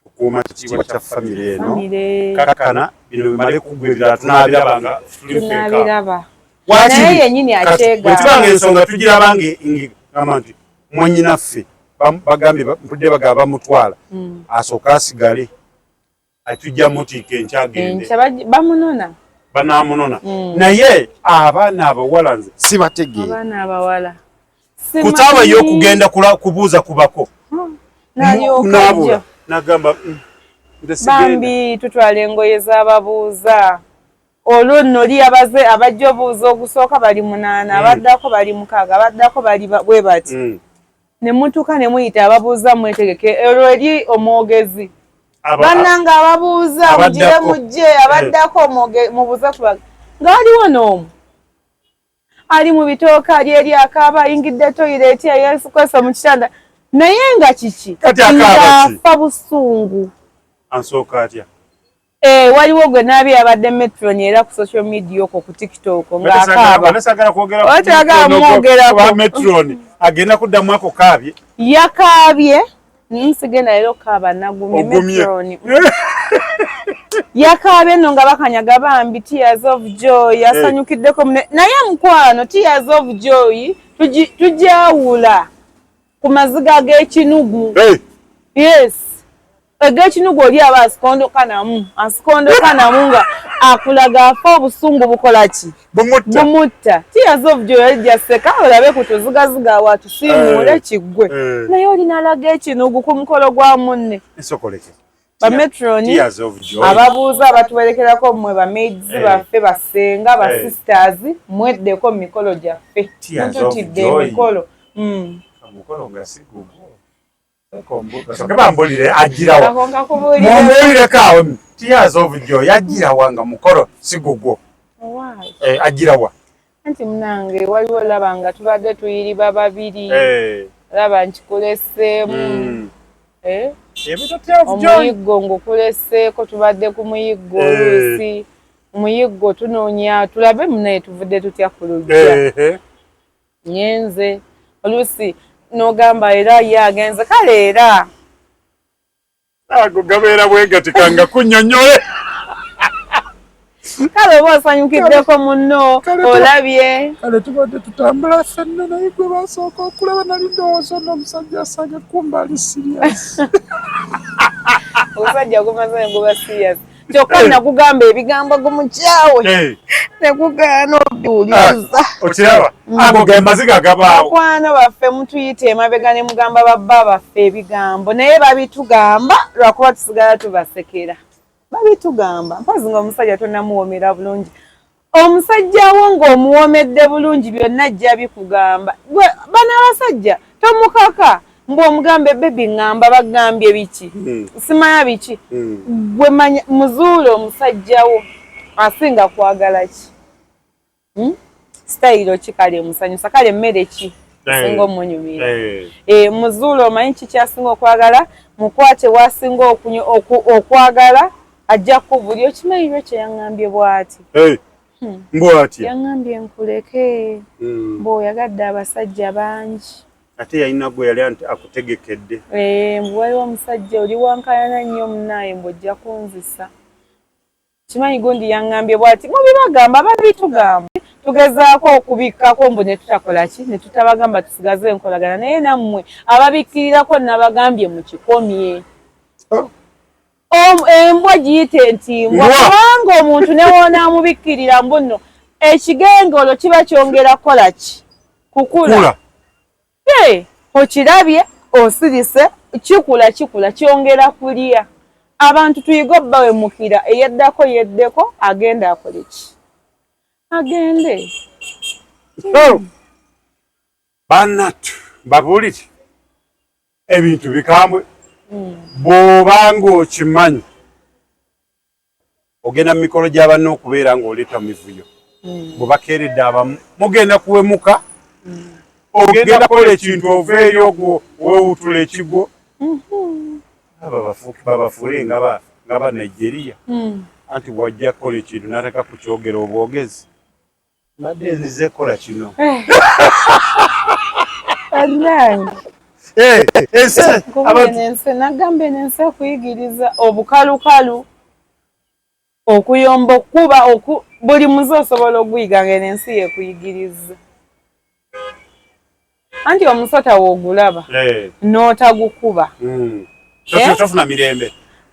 Okuuma ekitiibwa kya famire eno. Kakkana bino bimale kuggwerera tunaabirabanga tunaabiraba. Naye yennyini akyega. Bwe tubanga ensonga tugiraba ng'egamba nti mwannyinaffe bagambye mpudde bagamba bamutwala asooka asigale. Atujja mutiika enkyagende. Bamunona. Banaamunona. Naye abaana abawala nze sibategeera. Abaana abawala. Kutaabayo okugenda kubuuza kubako. N'alyoka n'agamba bambi tutwala engoye z'ababuuza. Olwo nno oli abajja obuuza ogusooka bali 8, abaddako bali 6, abaddako bali bwe bati. Ne mutuuka ne muyita ababuuza mwetegeke. Olwo eri omwogezi. Bannanga ababuuza mugire mujje abaddako mubuuza kubaga. Nga waliwo n'omu. Ali mu bitooka ali eri akaaba ayingidde toyireeti yeekwese mu kitanda. Naye nga kiki? Ng'afa busungu. Ansooka atya? Waliwo gwe naabi abadde Metron era ku social media okwo ku TikTok ng'akaaba. Otagala mwogerako. Metron agenda kuddamu ako kaabye. Yakaabye. Nsigenda leero kaaba nagumye Metron. Yakaabye nno nga bakanyaga bambi Tears of Joy yasanyukiddeko naye mukwano Tears of Joy tujawula ku maziga g'ekinugu. Yes. Eg'ekinugu oli aba asikondoka namu nga akulaga afa obusungu bukola ki? Bumutta. Tears of Joy yajja seka olabe ku tuzigaziga watusiimuule kiggwe. Naye olina alaga ekinugu ku mukolo gwa munne. Esokoleke. Ba Metroni ababuuza abatuwerekerako mmwe ba maids baffe basenga ba sisters mweddeko mu mikolo gyaffe. Mututidde emikolo. Omukolo nga si gugu. Bambulire agirawa. Mumbulire kawe Tears of Joy agirawa nga mukolo si gugu. Agirawa. Anti munange waliwo laba nga tubadde tuyiriba babiri. Laba nkikuleseemu. omuyiggo ng'okuleseeko tubadde ku muyiggo oluusi omuyiggo tunoonya tulabe munaye tuvudde tutya ku lujja ngenze oluusi n'ogamba era ye agenze kale era ago gabeera bwegatikanga kunnyonnyole kale oba osanyukiddeko munno olabye kale tubadde tutambula ffenna naye gwe basooka okulaba nali ndowooza n'omusajja asange kumba ali sirias omusajja gumaze nguba sirias kyokka nakugamba ebigambo gumukyawe nekugaana obiwuliriza okiraba ago ge maziga gabaawo abakwano baffe mutuyita emabega ne mugamba babba baffe ebigambo naye babitugamba lwakuba tusigala tubasekera babitugamba mpazi ng'omusajja tonamuwoomera bulungi omusajja wo ng'omuwoomedde bulungi byonna ajja bikugamba bano abasajja tomukaka mbw'omugamba bebi ŋŋamba bagambye biki simanya biki gwe manya muzuule omusajja wo asinga kwagala ki sitayiro ki kale musanyusa kale emmere ki asinga omunyumira muzuule omanyi kiki asinga okwagala mukwate wasinga okwagala ajja kubuli okimanyirwe kye yaŋŋambye bw'ati mbw'ati yaŋŋambye nkuleke bw'oyagadde abasajja bangi ate yalina gwe yali akutegekedde waliwo omusajja oli wankayana nnyo munaaye mbw'ojja kunzisa kimanyi gundi yaŋŋambye bw'ati mubibagamba babitugamba tugezaako okubikkako mbu ne tutakola ki ne tutabagamba tusigaze enkolagana naye nammwe ababikkirirako nabagambye mukikomye embwa giyite ntimbwa kubanga omuntu newoonaamubikkirira mbu nno ekigengolo kiba kyongera kukola ki kukula okirabye osirise kikula kyongera kulya abantu tuyiga obbawemukira eyeddako yeddeko agenda akole ki agende bannattu babuulire ebintu bikambwe bw'obanga okimanyi ogenda mu mikolo gy'abanna okubeera ng'oleeta mu mivuyo bwe bakeeredde abamu mugenda kuwemuka ogenda kukola ekintu oveeyo ogwo weewutula ekigwo babafuule nga ba Nigeria anti bw'ajja kukola ekintu n'ataka kukyogera obwogezi mbadde nzize kola kino ensi nagamba ensi okuyigiriza obukalukalu okuyomba okuba buli muze osobola okuyiga ng'ensi yekuyigiriza anti omusota woogulaba n'otagukuba tofuna mirembe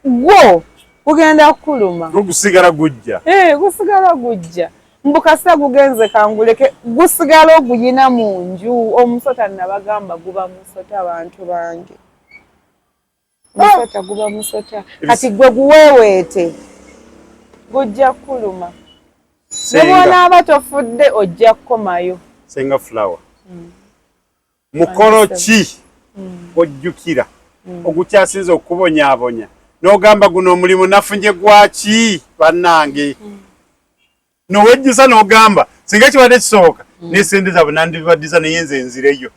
gwo gugenda kukuluma gusigala gujja gusigala gujja mbukasa gugenze kanguleke gusigala oguyina mu nju omusota nabagamba guba musota abantu bange musota guba musota kati gwe guweeweete gujja kuluma nebwonaaba tofudde ojja kukomayo senga flower mukolo ki ojjukira ogukyasinza okubonyaabonya n'ogamba guno omulimu nafunye gwaki bannange nowejjusa n'ogamba singa kibadde kisoboka n'esente zaabwe nandibibaddiza naye nze nzireyo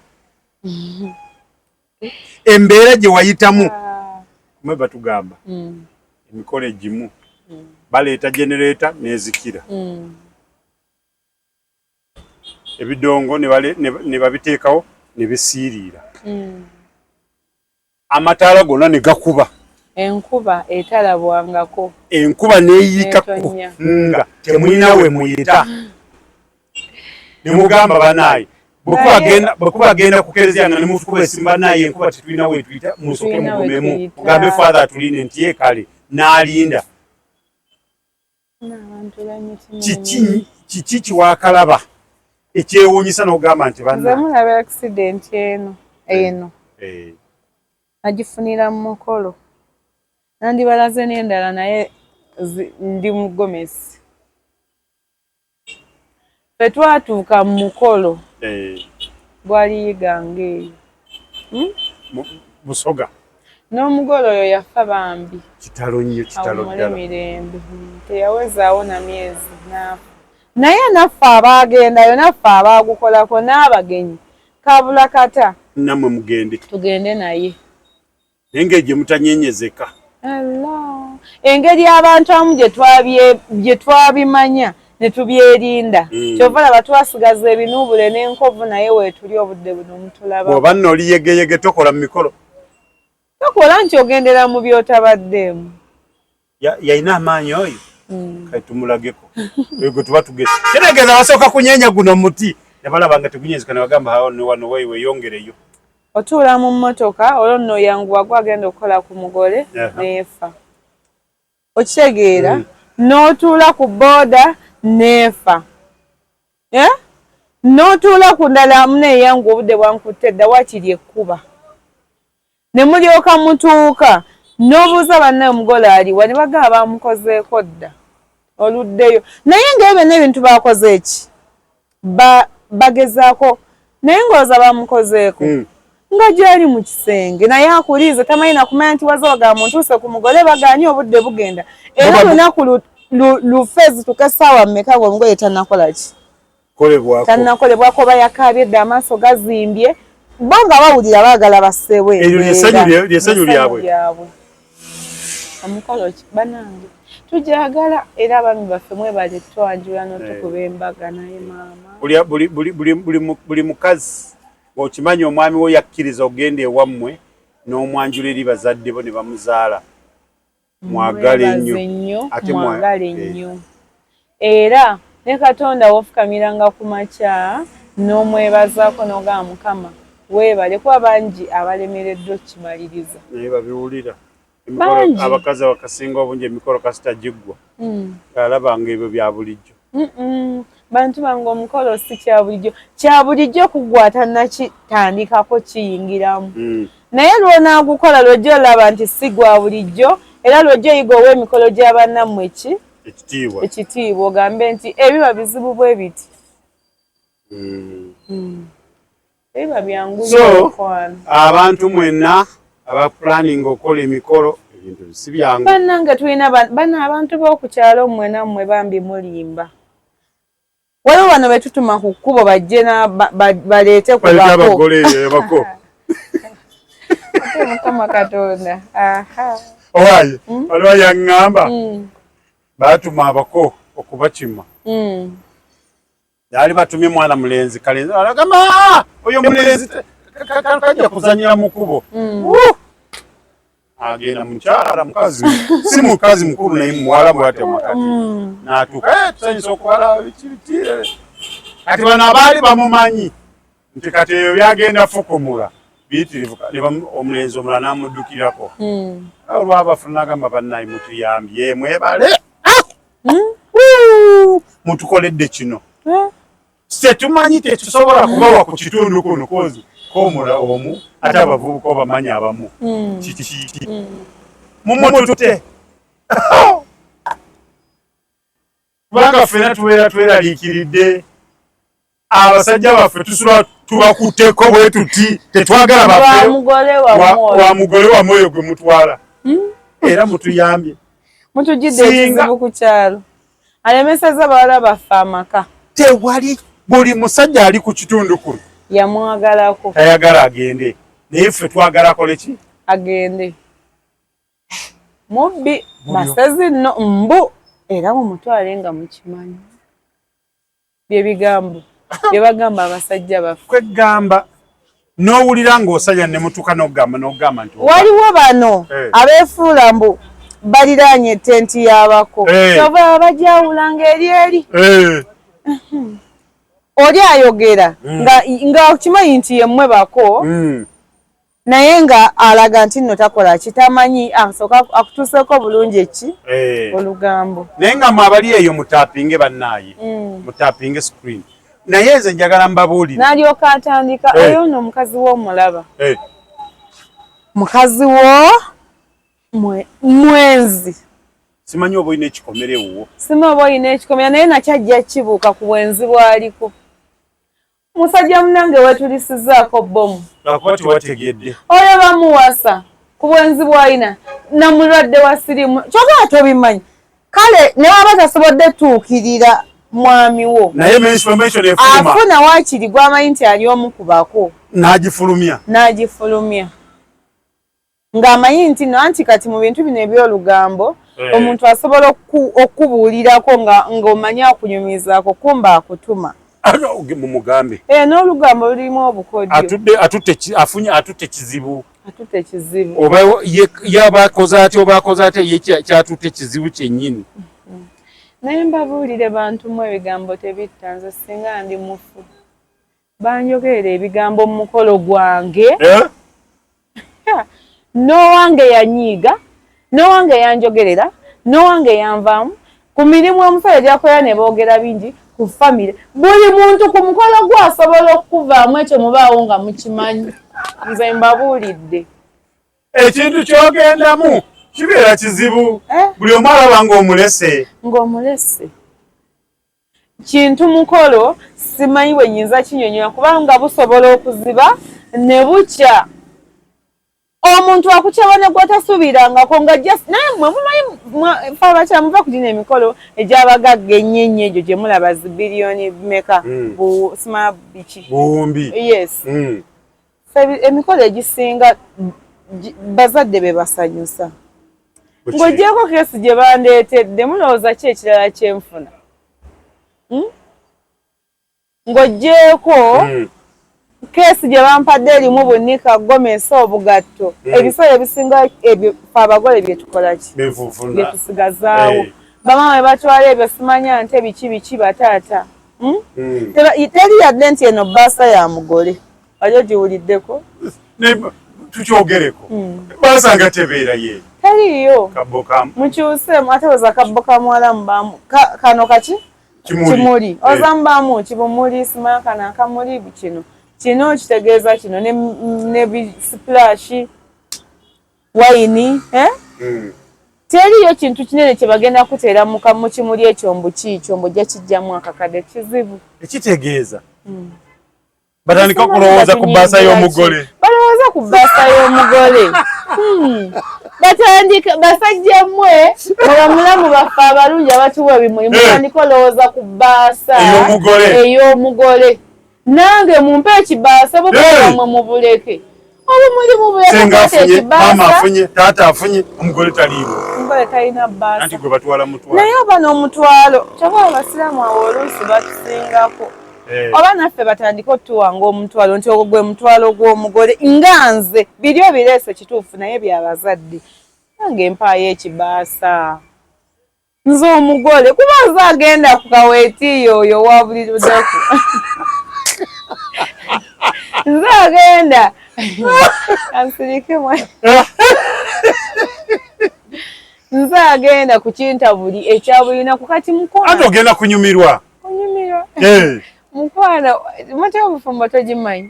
embeera gye wayitamu kumwe batugamba emikolo egimu baleeta genereeta n'ezikira ebidongo ne babiteekawo ne bisiiriira amataala gonna ne gakuba enkuba etalabwangako enkuba neeyiikako nga temulina we muyita ne mugamba bannaaye bwekuba agenda kukerezya nga ne mutukuba esimba naye enkuba tetulina we tuyita musooke mugumemu mugambe father atuline nti ye kale n'alinda kiki kiwakalaba ekyewuunyisa n'ogamba nti bannamulaba accident eno nagifunira mu mukolo nandibalaze n'endala naye ndi mugomesi ffe twatuuka mu mukolo gwaliyiga ng'eyo Busoga n'omugolo oyo yafa bambi kitalo nnyo kitalo ddala mirembe teyawezaawo na myezi n'afa naye naffe abaagendayo naffe abaagukolako n'abagenyi kabula kata nammwe mugende tugende naye Nenge gye mutanyenyezeka. Allah. Engeri abantu amu gye twabimanya ne tubyerinda. Kyova laba twasigaza ebinubule n'enkovu naye weetuli obudde buno mutulaba. Bw'oba nno oli yegeyege tokola mu mikolo. Tokola nti ogendera mu by'otabaddeemu. Yalina amaanyi oyo. Kati tumulageko. Ego tuba tugeze. Kitegeeza basooka kunyeenya guno muti. Ne balaba nga tegunyezeka ne bagamba awo ne wano weeyongereyo. Otuula mu mmotoka olwo nno oyanguwa gwagenda okukola ku mugole neefa. Okitegeera n'otuula ku booda neefa. N'otuula ku ndala muneeyangu obudde bwankutte dda wakiri ekkuba. Ne mulyoka mutuuka n'obuuza bannaye omugole aliwa ne bagamba bamukozeeko dda oluddeyo. Naye ng'ebyo n'ebintu bakoze eki bagezaako naye ng'oza bamukozeeko nga gyali mu kisenge naye akuliize tamanyi nakumanya nti wazoga muntuuse ku mugole baganye obudde bugenda era lunaku lufeezi tukesaawa mmeka ng'omugoye tannakola ki tannakolebwako bayakaabye dde amaaso gazimbye bo nga bawulira baagala bassewe eryo lyesanyu lyabwe omukolo ki banange tujagala era abaami baffe mwebale twanjula n'otukuba embaga naye maama buli mukazi okimanyi omwami wo yakkiriza ogenda ewammwe n'omwanjula eri bazadde bo ne bamuzaala mwagale nnyo ate mwagale nnyo era ne Katonda wofukamiranga ku makya n'omwebazaako n'ogamba Mukama weebale kuba bangi abalemereddwa okukimaliriza naye babiwulira abakazi abakasinga obungi emikolo kasita giggwa alabanga ebyo bya bulijjo bantu bange omukolo si kya bulijjo kuggwa tannakitandikako kiyingiramu naye lw'onaagukola lwojja olaba nti si gwa bulijjo era lwojja oyiga ow'emikolo gy'abannammwe ekitiibwa ogambe nti ebiba bizibu bwe biti ebiba byanguye okwana abantu mwenna abapulaninga okukola emikolo ebintu si byangu bannange tulina bano abantu b'okukyalo mmwe nammwe bambi mulimba waliwo bano betutuma ku kkubo bajje baleete kubako Mukama Katonda owaye waliwo yaŋŋamba baatuma abako okubakima yali batumye mwana mulenzi kalenzi alagamba oyo mulenzi kajja kuzanyira mu kkubo agenda mukyala mukazi si mukazi mukulu naye muwala bwate makati n'atuuka tusanyusa okuwala bikibitire kati bano abaali bamumanyi nti kati eyo byagenda fukumula biyitirivu omulenzi omulala n'amuddukirako olwabafuna n'agamba bannaye mutuyambye mwebale mutukoledde kino tetumanyi tetusobola kubawa ku kitundu kuno kozi komula omu ate abavubuka obamanyi abamu kiki mumutute kubanga ffena tubeera tweraliikiridde abasajja baffe tusula tubakutteko bwe tuti tetwagala baffe wa mugole wa mwoyo gwe mutwala era mutuyambye mutujjidde ekizibu ku kyalo alemeseza bawala baffe amaka tewali buli musajja ali ku kitundu kuno yamwagalako tayagala agende naye ffe twagala koleki agende mubbi masezi nno mbu era mumutwale nga mukimanyi byebigambo byebagamba abasajja baffe kwegamba n'owulira ng'osanya ne mutuka n'ogamba nti waliwo bano abeefuula mbu baliraanye ettenti y'abako kyova bajawulanga eri oli ayogera nga okimanyi nti yemmwe bako naye nga alaga nti nno takola kitamanyi asooka akutuuseeko bulungi eki olugambo naye nga mwabali eyo mutapinge bannaaye mutapinge screen naye nze njagala mbabuulire n'alyoka atandika oyo nno omukazi w'omulaba mukazi wo mwenzi simanyi oba olina ekikomere ewuwo simanyi oba olina ekikomera naye nakyajja kibuuka ku bwenzi bwaliko musajja munange wetulisizaako bomu lwakuba tiwategedde oyo bamuwasa ku bwenzi bwalina namulwadde wa sirimu kyogera tobimanyi kale ne waba tasobodde tuukirira mwami wo naye information efuluma afuna waakiri gwamanyi nti ali omukubako n'agifulumya ng'amanyi nti nanti kati mu bintu bino eby'olugambo omuntu asobola okubuulirako ng'omanyi akunyumizaako kumba akutuma mumugambe n'olugambo lulimu obukodyo atutte kizibu oba yabakoze ati oba akoze ati ye kyatutte kizibu kyennyini naye mbabuulire bantu mu ebigambo tebitta nze singa ndi mufu banjogerera ebigambo mu mukolo gwange n'owange yanyiiga n'owange yanjogerera n'owange yanvaamu ku mirimu omusale gyakola ne boogera bingi ku famire buli muntu ku mukolo gwasobola okuvaamu ekyo mubaawo nga mukimanyi nze mbabuulidde ekintu kyogendamu kibeera kizibu buli omu alaba ng'omulese kintu mukolo simanyi bwe nyinza kinyonyola kubanga busobola okuziba ne bukya omuntu akukyaba ne gwatasuubirangako nga naye mwe mumanyi fe abakyamuva ku gino emikolo egy'abagagga ennyenye egyo gye mulaba zi biliyoni meka sima biki buwumbi yes emikolo egisinga bazadde be basanyusa ng'ogyeko keesi gye bandeetedde mulowooza ki ekirala kyenfuna ng'ogyeko keesi gye bampadde erimu bunika gomesa obugatto ebiseera ebisinga ebyo fe abagole bye tukola ki bye tusigazaawo bamama bwe batwala ebyo simanya nte biki bataata teri yadde nti eno bbaasa ya mugole alyo giwuliddeko tukyogereko basanga tebeera ye teriyo mukyuseemu ate oza kabbo ka muwala mubamu kano kaki kimuli oza mubamu kibumuli simanya kano akamuli kino kitegeeza kino ne bisplashi wayini teriyo kintu kinene kye bagenda kuteera mu kimuli ekyombo kiikyombo gya kijjamu akakadde kizibu ekitegeeza batandika okulowooza ku bbaasa y'omugole balowooza ku bbaasa y'omugole batandika basajja mmwe mubamulamu baffe abalungi abatuwa ebimuli mutandika olowooza ku bbaasa ey'omugole nange mumpe ekibaasa bwemwe mubuleke obumuli mubuleke maama afunye taata afunye omugole taliiwo omugole talina bbaasa anti gwe batwala mutwalo naye oba n'omutwalo kyova abasiraamu awo oluusi batusingako oba naffe batandika otuwanga omutwalo nti ogwo gwe mutwalo gw'omugole nga nze biri obireese kituufu naye byabazadde nange mpaayo ekibaasa nze omugole kuba nze agenda ku kaweetiiyo oyo wa buli lunaku nze agenda ansirike mwe nze agenda ku kintabuli ekya buli lunaku kati mukwano ate ogenda kunyumirwa mukwano mate obufumbo togimanyi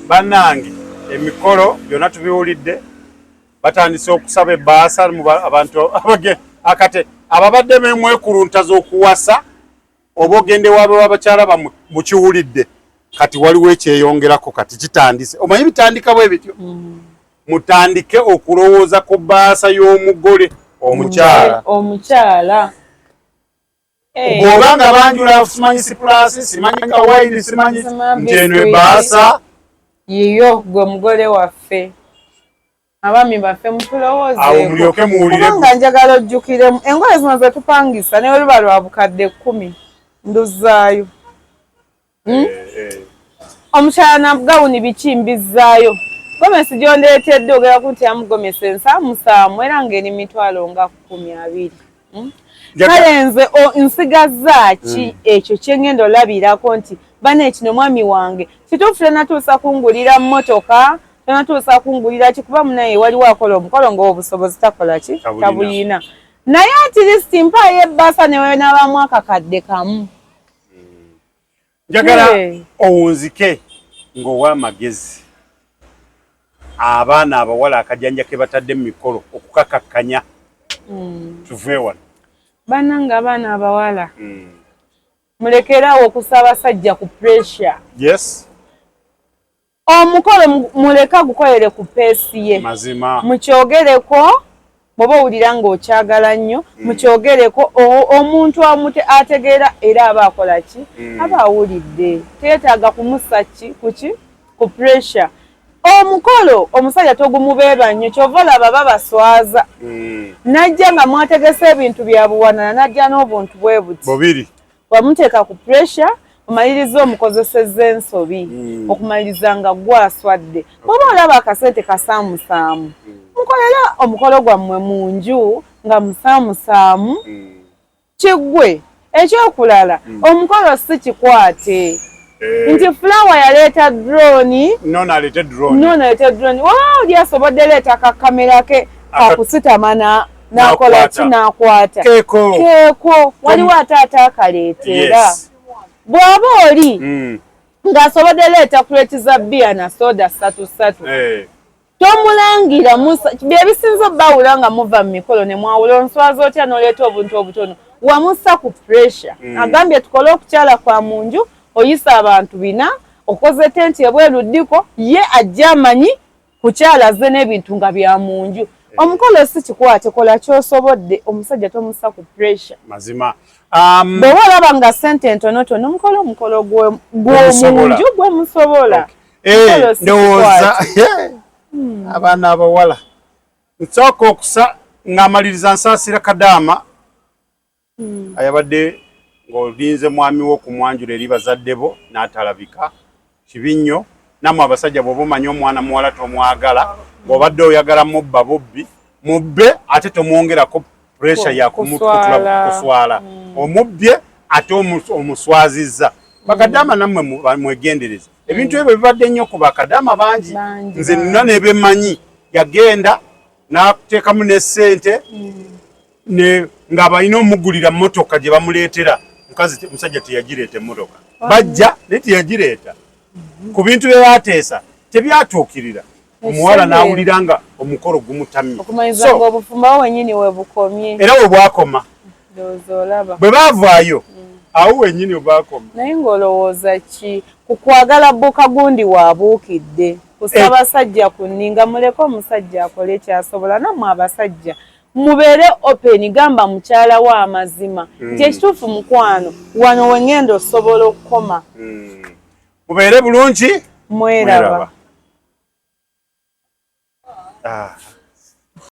bannange emikolo byonna tubiwulidde batandise okusaba ebbaasa abantu akate ababadde memwekuluntaza okuwasa oba ogende waabe w'abakyala bammwe mukiwulidde kati waliwo ekyeyongerako kati kitandise omanyi bitandika bwe bityo mutandike okulowooza ku bbaasa y'omugole omukyala bw'obanga banjula simanyi sipulasi simanyi kawayini simanyi nti eno ebbaasa yiyo gwe mugole waffe abaami baffe awo mulyoke muwulire nga njagala ojjukiremu engoye zino ze tupangisa naye oluba lwa bukadde 10 nduzaayo omukyala nagawuni biki mbizzaayo gomesi gyondeetedde ogera ku nti yamugomesa ensaamusaamu era ng'eri mitwalo nga 12 kale nze nsigazza ki ekyo kyengenda olabirako nti bana ekino mwami wange kituufu tenatuusa kungulira mmotoka tenatuusa kungulira kikuba munaye waliwo akola omukolo ng'obusobozi takola ki tabuyina naye atirisiti mpaayo ebbaasa newe n'abamu akakadde kamu njagala owunzike ng'ow'amagezi abaana abawala akajanja ke batadde mu mikolo okukakakkanya tuve wano bannange abaana abawala mulekerawo okusa abasajja ku pressure yes omukolo muleka gukolere ku peesi ye mazima mukyogereko bw'oba owulira ng'okyagala nnyo mukyogereko omuntu ategeera era aba akola ki aba awulidde teetaaga kumusa kuki ku pressure omukolo omusajja togumubeeba nnyo kyova olaba babaswaza najja nga mwategese ebintu bya buwanana najja n'obuntu bwe buti bubiri wamuteeka ku pressure omaliriza omukozesezza ensobi okumaliriza nga gwaswadde oba olaba akasente kasaamusaamu mukolera omukolo gwammwe mu nju nga musaamusaamu kiggwe ekyokulala omukolo si kikwate nti fulawa yaleeta drone nona alete drone waba oli asobodde leeta kakamera ke kakusitama nakola ki nakwata keeko waliwo ate akaleetera bw'aba oli ng'asobodde leeta kuleti za bbiya na soda 3 tomulangira bye bisinza obbawula nga muva mu mikolo ne mwawula onswaza otya n'oleeta obuntu obutono wamussa ku pressure agambye tukole okukyala kwa mu nju oyisa abantu 4 okoze tenti ebweru ddiko ye ajja amanyi kukyalaze n'ebintu nga bya mu nju omukolo si kikwate kola ky'osobodde omusajja tomussa ku pressure mazima bwe walaba nga ssente ntonotono omukolo gw'omunju gwe musobola ndowooza abaana abawala nsooka okusa ng'amaliriza nsaasira Kadaama ayabadde ng'olinze mwami wo ku mwanjula eri bazadde bo n'atalabika kibi nnyo nammwe abasajja bw'oba omanyi omwana muwala tomwagala bw'obadde oyagala mubba bubbi mubbe ate tomwongerako pressure ya kuswala omubbye ate omuswazizza bakadaama nammwe mwegendereze ebintu ebyo bibadde nnyo ku bakadaama bangi nze nina nebemanyi yagenda n'ateekamu n'essente nga balina omugulira mmotoka gye bamuleetera musajja teyagireeta emmotoka bajja naye teyagireeta ku bintu bye baateesa tebyatuukirira omuwala n'awulira nga omukolo gumutamye okumanyiza nga obufumbawo wennyini we bukomye era we bwakoma bwe baavaayo awo wennyini we bwakoma naye ng'olowooza ki ku kwagala bbuka gundi waabuukidde kusaba basajja kunninga muleke omusajja akole ekyasobola nammwe abasajja mubeere open gamba mukyala wa amazima nti ekituufu mukwano wano wengenda osobola okukoma mubeere bulungi mweraba.